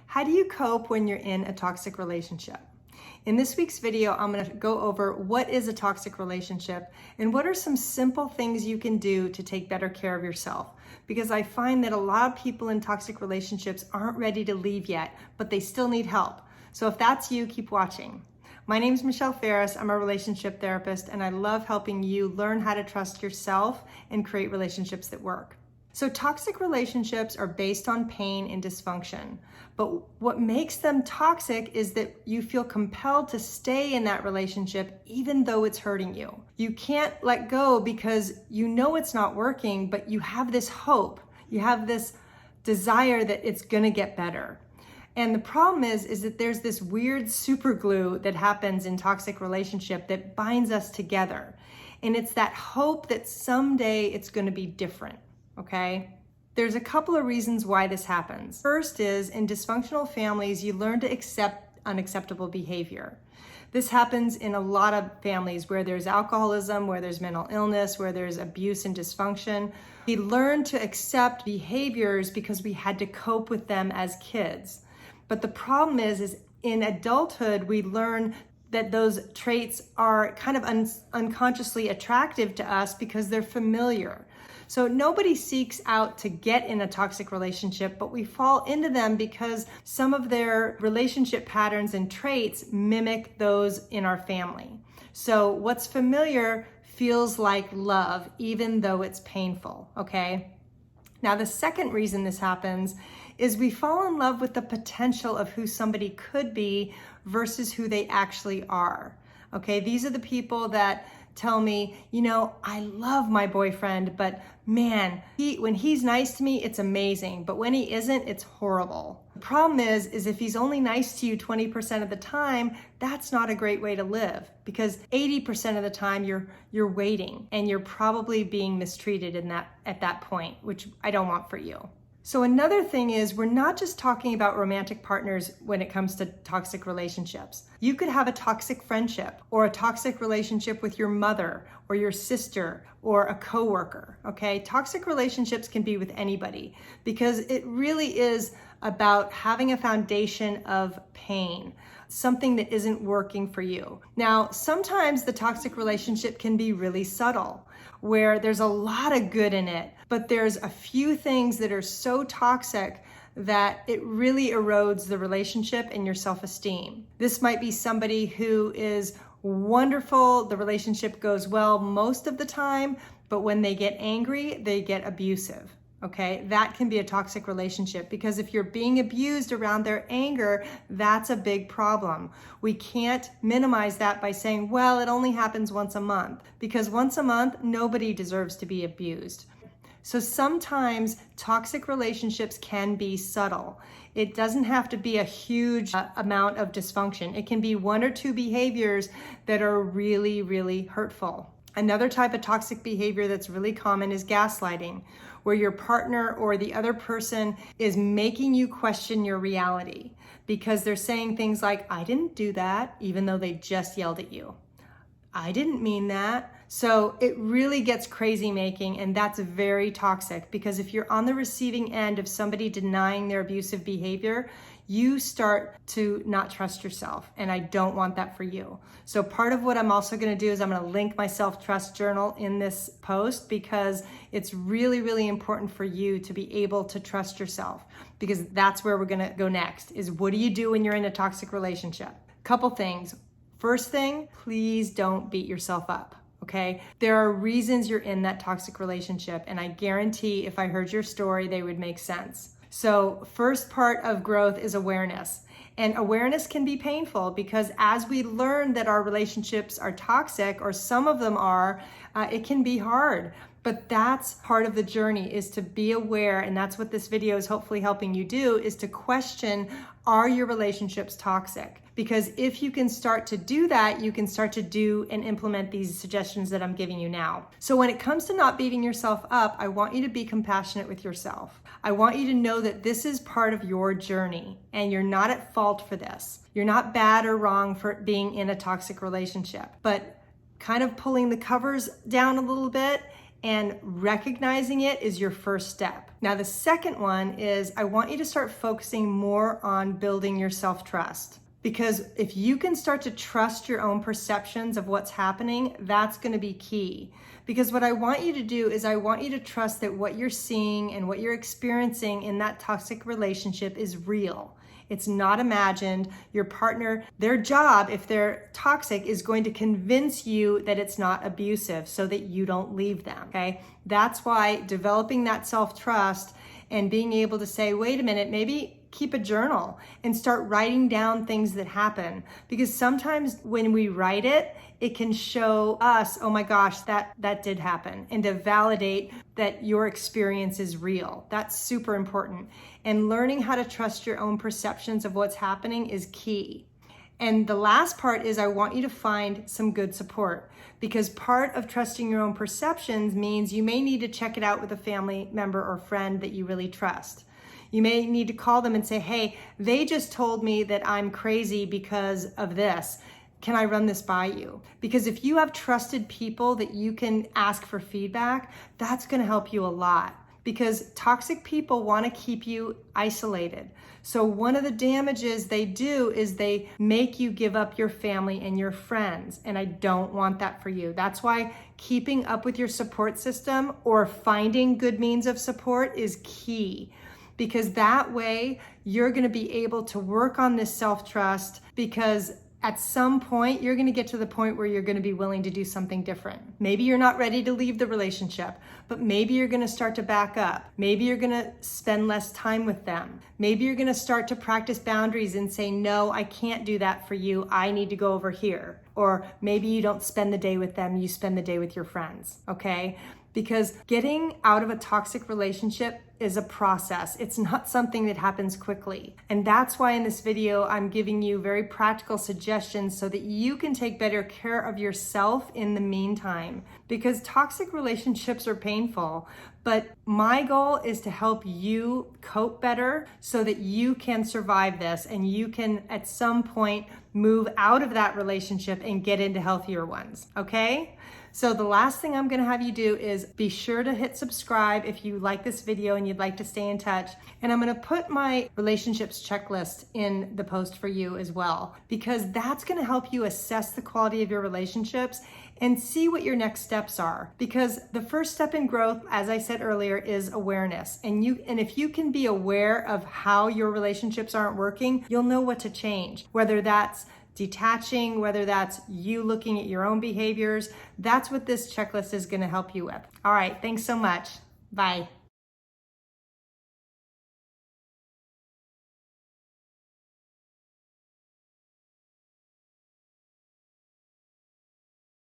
How do you cope when you're in a toxic relationship? In this week's video, I'm going to go over what is a toxic relationship and what are some simple things you can do to take better care of yourself. Because I find that a lot of people in toxic relationships aren't ready to leave yet, but they still need help. So if that's you, keep watching. My name is Michelle Ferris. I'm a relationship therapist, and I love helping you learn how to trust yourself and create relationships that work. So toxic relationships are based on pain and dysfunction, but what makes them toxic is that you feel compelled to stay in that relationship even though it's hurting you. You can't let go because you know it's not working, but you have this hope, you have this desire that it's gonna get better. And the problem is that there's this weird super glue that happens in toxic relationship that binds us together. And it's that hope that someday it's gonna be different. Okay? There's a couple of reasons why this happens. First is, in dysfunctional families, you learn to accept unacceptable behavior. This happens in a lot of families where there's alcoholism, where there's mental illness, where there's abuse and dysfunction. We learn to accept behaviors because we had to cope with them as kids. But the problem is in adulthood, we learn that those traits are kind of unconsciously attractive to us because they're familiar. So nobody seeks out to get in a toxic relationship, but we fall into them because some of their relationship patterns and traits mimic those in our family. So what's familiar feels like love, even though it's painful, okay? Now, the second reason this happens is we fall in love with the potential of who somebody could be versus who they actually are, okay? These are the people that tell me, you know, I love my boyfriend, but man, when he's nice to me, it's amazing. But when he isn't, it's horrible. The problem is if he's only nice to you 20% of the time, that's not a great way to live, because 80% of the time you're waiting and you're probably being mistreated at that point, which I don't want for you. So another thing is, we're not just talking about romantic partners when it comes to toxic relationships. You could have a toxic friendship or a toxic relationship with your mother or your sister or a coworker, okay? Toxic relationships can be with anybody because it really is about having a foundation of pain, something that isn't working for you. Now, sometimes the toxic relationship can be really subtle, where there's a lot of good in it, but there's a few things that are so toxic that it really erodes the relationship and your self-esteem. This might be somebody who is wonderful, the relationship goes well most of the time, but when they get angry, they get abusive. Okay, that can be a toxic relationship, because if you're being abused around their anger, that's a big problem. We can't minimize that by saying, well, it only happens once a month, because once a month, nobody deserves to be abused. So sometimes toxic relationships can be subtle. It doesn't have to be a huge amount of dysfunction. It can be one or two behaviors that are really, really hurtful. Another type of toxic behavior that's really common is gaslighting, where your partner or the other person is making you question your reality because they're saying things like, I didn't do that, even though they just yelled at you. I didn't mean that. So it really gets crazy making, and that's very toxic, because if you're on the receiving end of somebody denying their abusive behavior, you start to not trust yourself, and I don't want that for you. So part of what I'm also gonna do is I'm gonna link my self-trust journal in this post, because it's really, really important for you to be able to trust yourself, because that's where we're gonna go next, is what do you do when you're in a toxic relationship? Couple things. First thing, please don't beat yourself up. Okay, there are reasons you're in that toxic relationship, and I guarantee if I heard your story, they would make sense. So first part of growth is awareness. And awareness can be painful, because as we learn that our relationships are toxic, or some of them are, it can be hard. But that's part of the journey, is to be aware, and that's what this video is hopefully helping you do, is to question, are your relationships toxic? Because if you can start to do that, you can start to do and implement these suggestions that I'm giving you now. So when it comes to not beating yourself up, I want you to be compassionate with yourself. I want you to know that this is part of your journey, and you're not at fault for this. You're not bad or wrong for being in a toxic relationship, but kind of pulling the covers down a little bit and recognizing it is your first step. Now, the second one is I want you to start focusing more on building your self-trust. Because if you can start to trust your own perceptions of what's happening, that's going to be key. Because what I want you to do is I want you to trust that what you're seeing and what you're experiencing in that toxic relationship is real. It's not imagined. Your partner, their job, if they're toxic, is going to convince you that it's not abusive so that you don't leave them, okay? That's why developing that self-trust and being able to say, wait a minute, maybe keep a journal and start writing down things that happen. Because sometimes when we write it, it can show us, oh my gosh, that did happen, and to validate that your experience is real. That's super important. And learning how to trust your own perceptions of what's happening is key. And the last part is I want you to find some good support, because part of trusting your own perceptions means you may need to check it out with a family member or friend that you really trust. You may need to call them and say, hey, they just told me that I'm crazy because of this. Can I run this by you? Because if you have trusted people that you can ask for feedback, that's going to help you a lot. Because toxic people want to keep you isolated. So one of the damages they do is they make you give up your family and your friends. And I don't want that for you. That's why keeping up with your support system or finding good means of support is key. Because that way you're going to be able to work on this self-trust, because at some point, you're going to get to the point where you're going to be willing to do something different. Maybe you're not ready to leave the relationship, but maybe you're going to start to back up. Maybe you're going to spend less time with them. Maybe you're going to start to practice boundaries and say, no, I can't do that for you. I need to go over here. Or maybe you don't spend the day with them. You spend the day with your friends. Okay? Because getting out of a toxic relationship is a process. It's not something that happens quickly. And that's why in this video, I'm giving you very practical suggestions so that you can take better care of yourself in the meantime. Because toxic relationships are painful, but my goal is to help you cope better so that you can survive this and you can at some point move out of that relationship and get into healthier ones, okay? So the last thing I'm gonna have you do is be sure to hit subscribe if you like this video and you'd like to stay in touch. And I'm gonna put my relationships checklist in the post for you as well, because that's gonna help you assess the quality of your relationships and see what your next steps are. Because the first step in growth, as I said earlier, is awareness. And if you can be aware of how your relationships aren't working, you'll know what to change, whether that's detaching, whether that's you looking at your own behaviors. That's what this checklist is going to help you with. All right, thanks so much. Bye.